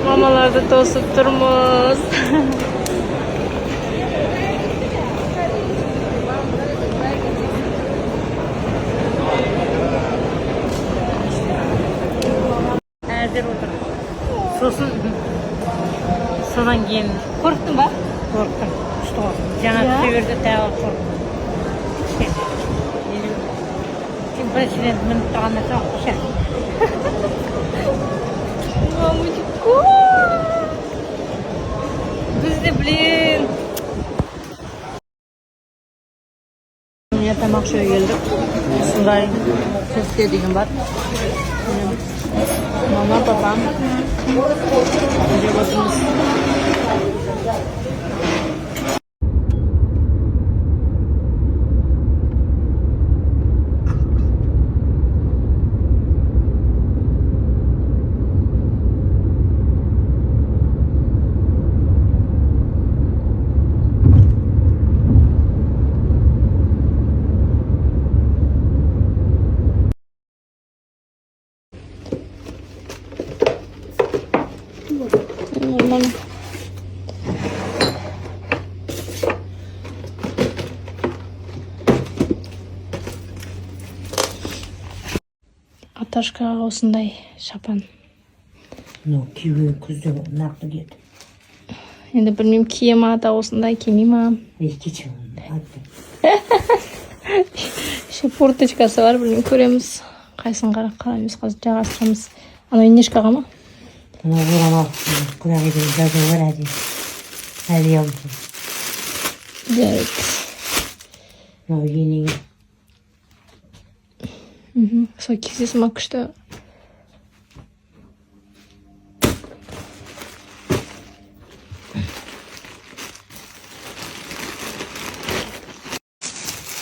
Mamalarda to'sib turmiz. Hazır otur. Sosun. Sodan keyin qo'rqding ba? Qo'rqdim. Что? Jana tuverdi tayyor qo'rqdim. Kim prezident minib turganda cho'qishadi. Мамочку. Bizde блин. Ya tamak şöyle geldik. Şunday köfte degan var. Mama babam. Önce bakımız. Bana. Аташкаға осындай шапан. Ну, күйеуі күзде нақты деді. Енді білмеймін, кие ма ата осындай, кимей ма. Ешкече Еще фурточкасы бар, білмеймін, көреміз. Қайсын қараймыз, қазір жағастырамыз. Ана инешкаға ма? Ана орамал құлағы деген жазу бар әдейі. Әлия ұмтын. Жарайды. Мынау енеге. Сол кездесі ма күшті.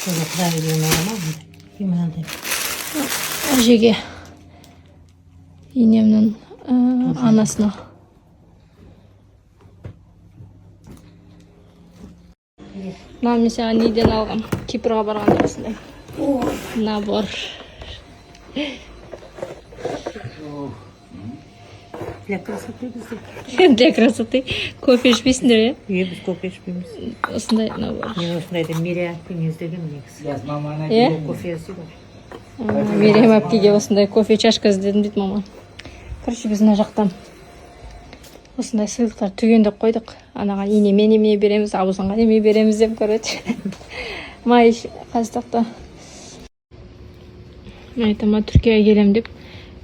Sonra құлағы деген орамал мындай. Мынандай. Әжеге. Енемнің анасына. Мына мен саған неден алғам? Кипрға барғанда осындай. Набор. Для красоты бізде. Для красоты. Кофе ішпейсіңдер, е? Біз кофе ішпейміз. Осындай набор. Мен осындайды Мириампен іздеген негізі. Кофе іздеген. Мириам әпкеге осындай кофе чашка іздедім дейді мама. Короче, біз мына жақтан осындай сыйлықтар түгендеп қойдық. Анаған неме береміз, абысынға неме береміз деп, короче. Май қаздықта. Мен айтама Түркияға келем деп,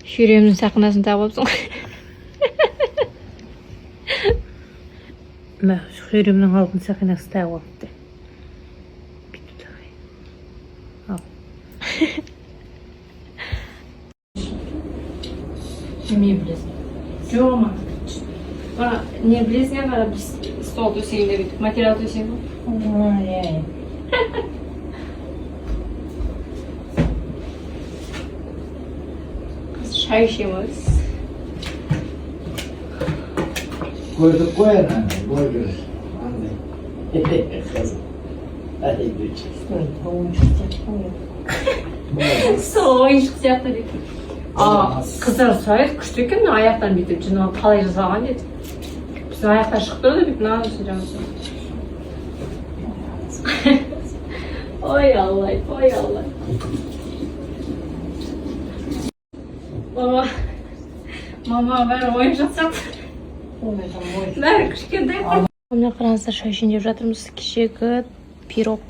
шүйремнің сақынасын тағып алыпсың. Шүйремнің алтын сақинасы тағып алыпты. Бүйтіп тағай. Ал. Неме білесің? Жоқ ма? Не білесің, қара біз стол төсегенде бүйтіп, материал төсегі. Шай ішеміз. Koyduk koyar hani, boy görür. Anne. Kızım. Hadi geçeceğiz. Сол ойыншық сияқты дейді. Қыздар сұрайды, күшті екен, мен аяқтан бүйтіп жүні қалай жасалған деді. Біздің аяқтан шығып тұрды бүйтіп, мына үшін жаңасы. Ой Аллай, ой Аллай. Мама бәрі ойыншық сияқты. Бәрі кішкентай. Мына қараңыздар, шай ішейін деп жатырмыз. Кешегі пирог.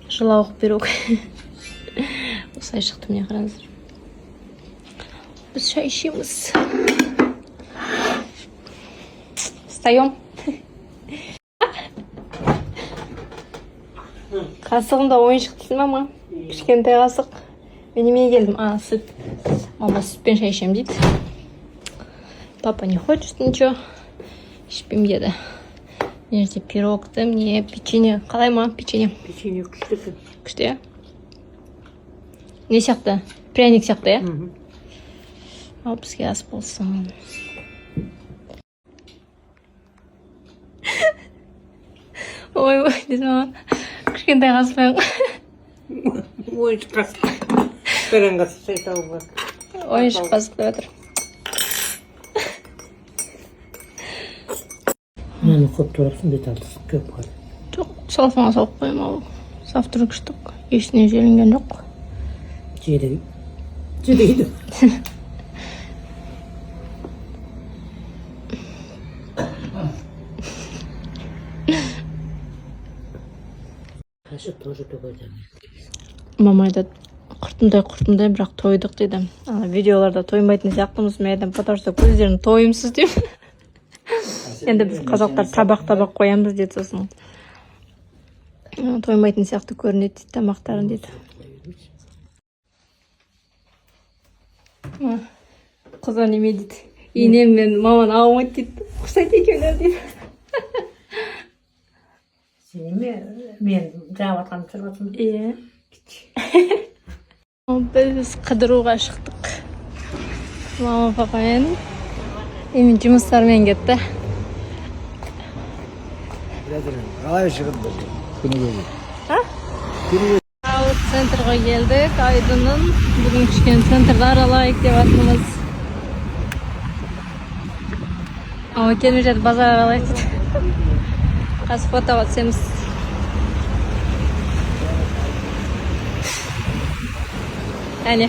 Жылауық пирог. Осылай шықты, міне қараңыздар. Біз шай ішеміз. Встаем. Қасығымда ойыншық дейсің, мама? Кішкентай қасық. Мен неме келдім? Сүт. Мама сүтпен шай ішем дейді. Папа не хочет ничего. Ішпейм деді. Мына жерде пирогты, міне печенье. Қалай ма печенье? Печенье күшті. Күшті, е? Не сияқты? Пряник сияқты, е? Ал бізге ас болсын. Ой, деді маған. Кішкентай қаспайын. Ойыншық қасық. Veren kız şey tavuk var. Oyuncak kazıklıyordur. Yani kop durapsın bir tatlısın köp var. Çok salfana sokup koyayım abi. Saf durukuştuk. Eşine jelingen yok. Cideydi. Kaşık tozu dökeceğim. Mamay da kurtumday biroq to'ydik dedim. Videolarda to'ymaydigan siyahtimiz meydan fotoğrafta ko'zlarini to'yimsiz deb. Endi biz qozoqlar tabaq qo'yamiz dedi so'sin. To'ymaydigan siyahta ko'rinadi tamoqlarim dedi. Qizi nima dedi? Enem men mamani avmat dedi. Xursand ekanlar dedi. Senin mi? Men cevaplarını çırpatım. Iya. Biz qidiruvga chiqdik. Mama papa men emin жұмыстармен ketdi. Qalay шығып күні көзі. Ha? Sentrga keldik. Aydın'ın bugün kichkina sentrda aralayık deb atamiz. Ama kelmeyecek bazar aralayık dedi. Qaz foto atsamiz. Yani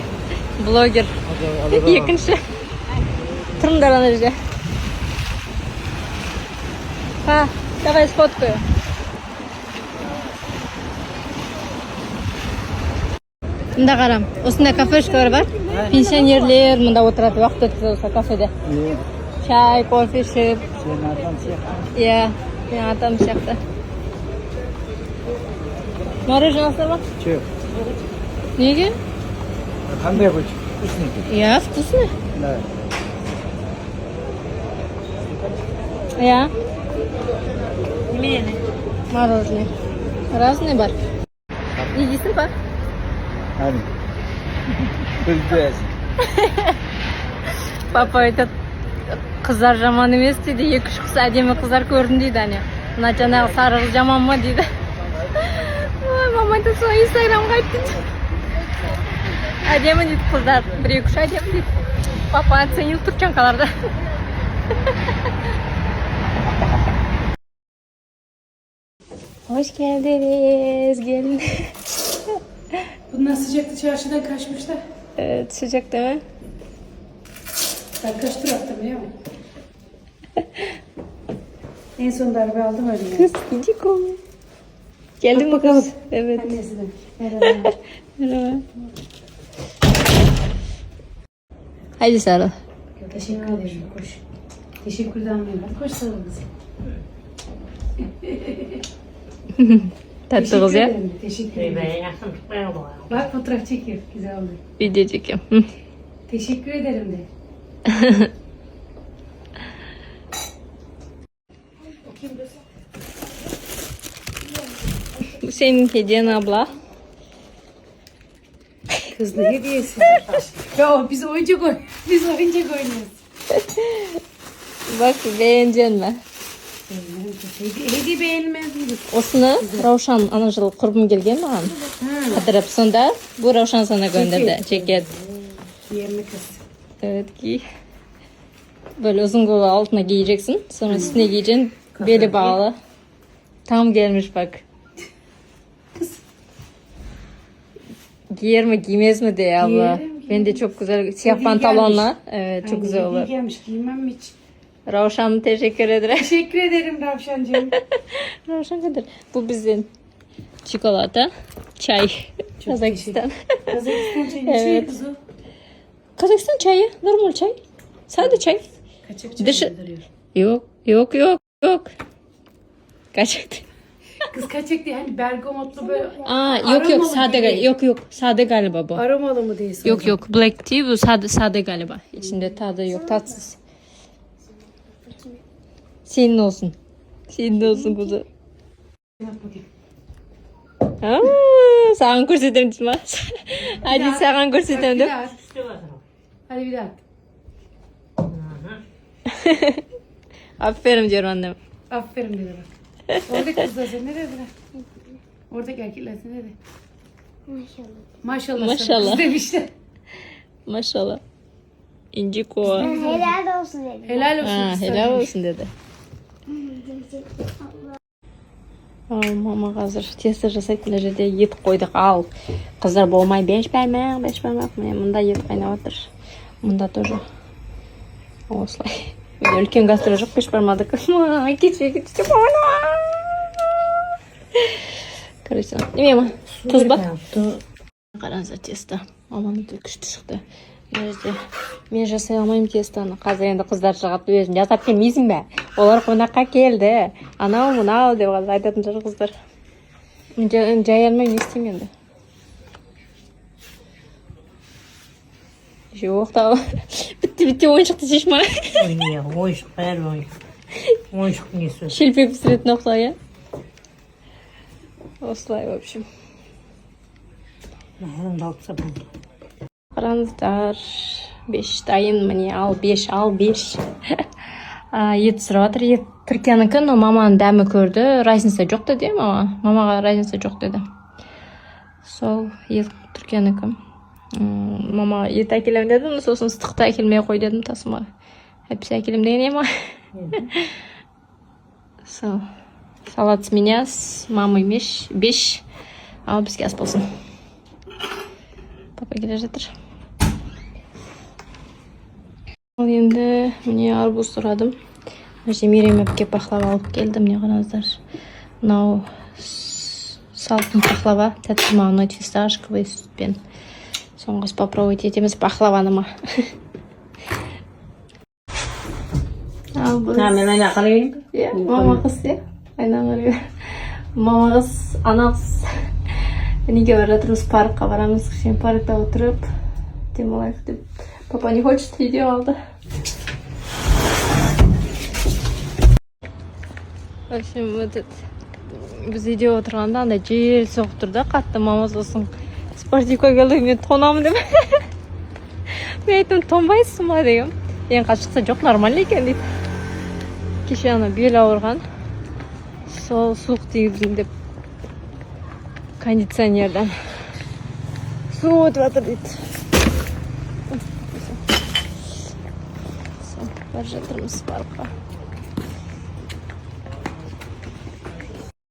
blogger. Ikkinchi. Turmdalan уже. Ha, давай сфоткаю. Munda qaram. Osunda kafешкалар бар. Pensionerlar munda o'tiradi, vaqt o'tkazadi kafeda. Çay, kofe içip. Sen adam сияқты. Ya, men atam сияқты. Мороженое var? Че? Nega? Қандай хочешь? Вкусненький. Ya, вкусно. Да. Ya, Neyini? мороженое. Разные бар. Yiyeceksin bak. Hadi. Bildiğiz. Papa aytadi, qizlar yomon emas dedi, 2-3 qiz ademi qizlar ko'rdim deydi hani. Mana janaqa sari qiz yomonmi deydi. Mama aytadi, so'ng Instagramga aytdi. Ademi deydi qizlar, 1-2 ademi deydi. Papa aytdi, sen yilib turgan qalarda. Hoş geldiniz, gelin. Bunlar sıcaktı, çarşıdan kaçmışlar. Evet, sıcak değil mi? Ben kaç tur attım biliyor musun? En son darbe aldım öyle yani. Kız, gidecek o. Geldin mi bakalım. kız? Evet. Annesi de. Merhaba. Merhaba. Haydi sarıl. Teşekkür ederim. Koş. Teşekkür ederim. Koş sarıl kızım. Tatlı kız Teşekkür ya. ederim. Teşekkür ederim. Ben yakın tutmayalım. Bak fotoğraf çekiyor. Güzel oldu. Video çekiyorum. Hı. Teşekkür ederim de. Bu senin hediyen abla. Kız ne hediyesi? Ya biz oyuncak oynuyoruz. Bak beğeneceksin mi? Hediye beğenmez miyiz? Osunu Ravşan ana yıl kurbum gelgen mağan. Hatırlap sonda bu Ravşan sana gönderdi. Ceket. Yerine kız. Evet giy. Böyle uzun kolu altına giyeceksin. Sonra üstüne giyeceksin. Beli bağlı. Tam gelmiş bak. Giyer mi giymez mi diye abla. Giyerim. Ben de çok güzel siyah Hediye pantolonla. Evet çok Aynen, güzel olur. hediye gelmiş giymem mi hiç? Ravşan teşekkür ederim. Teşekkür ederim Ravşancığım. Ravşan kadar. Bu bizim çikolata, çay. Kazakistan. Kazakistan çayı Evet. evet. Kızı. Kazakistan çayı, normal çay. Sade çay. Kaçak Dışı- çayı duruyor. Yok. Kaçak. Kız kaçak değil hani bergamotlu böyle. Yok aromalı sade gibi. galiba. Yok sade galiba bu. Aromalı mı değilsin? Yok black tea bu sade galiba. İçinde tadı yok, tatsız. Senin olsun. Senin olsun kuzu. Bak bakayım. Sağın көрсетемін дейсің ба? Hadi sağın Bir көрсетемін деп. daha at. Hadi bir daha at. Aferin diyorum annem. Aferin dedi bak. Oradaki kızlar sen ne dediler? Oradaki erkekler sen ne dedi? Maşallah. Maşallah. Biz demişler. Maşallah. İnciko. Helal olsun dedim. Helal olsun. Ha, kız helal demiş. olsun dedi. Al mama hazır testo жасайды мына жерде ет қойдық ал қыздар болмай беш бармақ міне мында ет қайнап жатыр мында тоже осылай үлкен кастрюля жоқ беш бармадық кетші короче неме ма тұз ба қараңыздар тесто маманікі күшті шықты мына жерде мен жасай алмаймын тестоны қазір енді қыздар шығады өзім жасап келмейсің бе олар қонаққа келді анау мынау деп қазір айтатын шығар қыздар жай алмаймын не істеймін енді жоқ та бітті ойыншықты шеш ма Ойыншық бәрі ойыншық. Ойыншық несі. шелпек пісіретін ұқсай иә осылай в общем Мағылымды алып сабын. қараңыздар 5 дайын міне ал 5 ет сұрап жатыр ет түркиянікі но маманың дәмі көрді разница жоқ деді мамаға разница жоқ деді сол ет түркиянікі мама ет әкелемін дедім сосын ыстықты әкелмей қой дедім тасыма әпсе әкелемін деген ема сол салат с меня с мамой 5 ал бізге ас болсын папа келе жатыр ал енді міне арбуз сұрадым Мерем әпке пахлава алып келді міне қараңыздар мынау салқын пахлава тәтті маған ұнайды фисташковый сүтпен соңғысы попробовать етеміз пахлаваны ма Мен айна қарайын. иә мама қыз иә айна қарай мама қыз ана қыз неге бара жатырмыз паркқа барамыз кішкене паркта отырып демалайық деп папа не хочет видео алды в общем этот біз үйде отырғанда андай жел соғып тұр да қатты мама сосын спортивқа келді мен тоңамын деп мен айттым тоңбайсың ба дегенмін ең қат шықса жоқ нормально екен дейді кеше ана бел ауырған сол суық тигізейін деп кондиционерден су өтіп жатыр дейді бара жатырмыз паркқа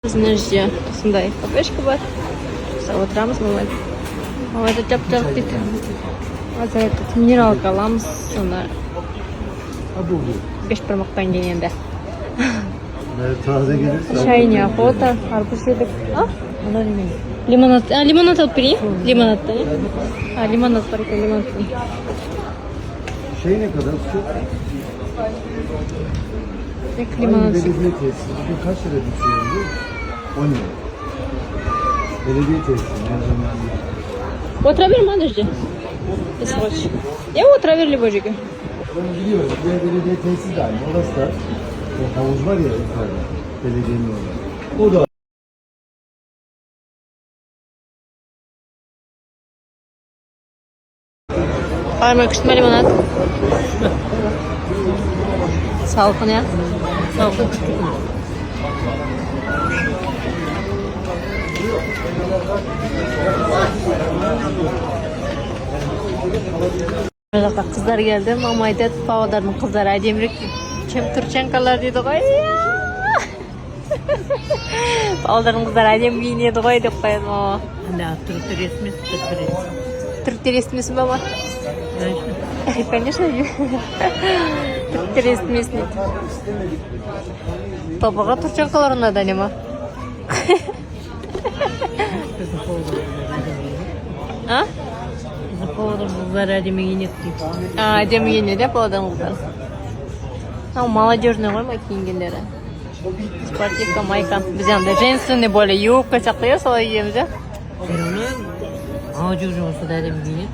біздің жерде осындай кафешка бар сол отырамыз мама да жап жарық дейді азыр этот минералка аламыз соны бешбармақтан кейін енді Taze gelirse. шай не охота арбуз едік Мына немен. лимонад алып берейін лимонадты лимонад бар екен лимонад Şey ne kadar? Su. лимонад Belediye tesisi. Bugün kaç lira düşüyor? 10 lira. Belediye tesisi. Her zaman. отыра бер ма ана жерде если хочешь иә отыра бер любой жерге Ben biliyorum. Belediye tesisi de aynı. Orası da o havuz var ya yukarıda. Belediyenin orada. O da Var mı küçülme limonat? Salkın ya. Salқын. Mына жаққа қыздар келді. Мама айтады, Павлодардың қыздары әдемірек. Чем турчанкалар дейді ғой. Павлодардың қыздары әдемі киінеді ғой деп қояды мама. Анда түріктер есмес, түріктер есмес. Түріктер естімесін ба ма? Конечно. Түріктер естімесін дейді. Папаға турчанкалар ұнады әне ма? А? Павлодар қыздары әдемі киінеді дейді. Әдемі киінеді, Павлодардың қыздары. Молодежный ғой ма киінгендері. Спортивка, майка. Біз андай женственный более юбка сияқты иә, солай киеміз иә. Оны ау жүр болса да әдемі киінеді.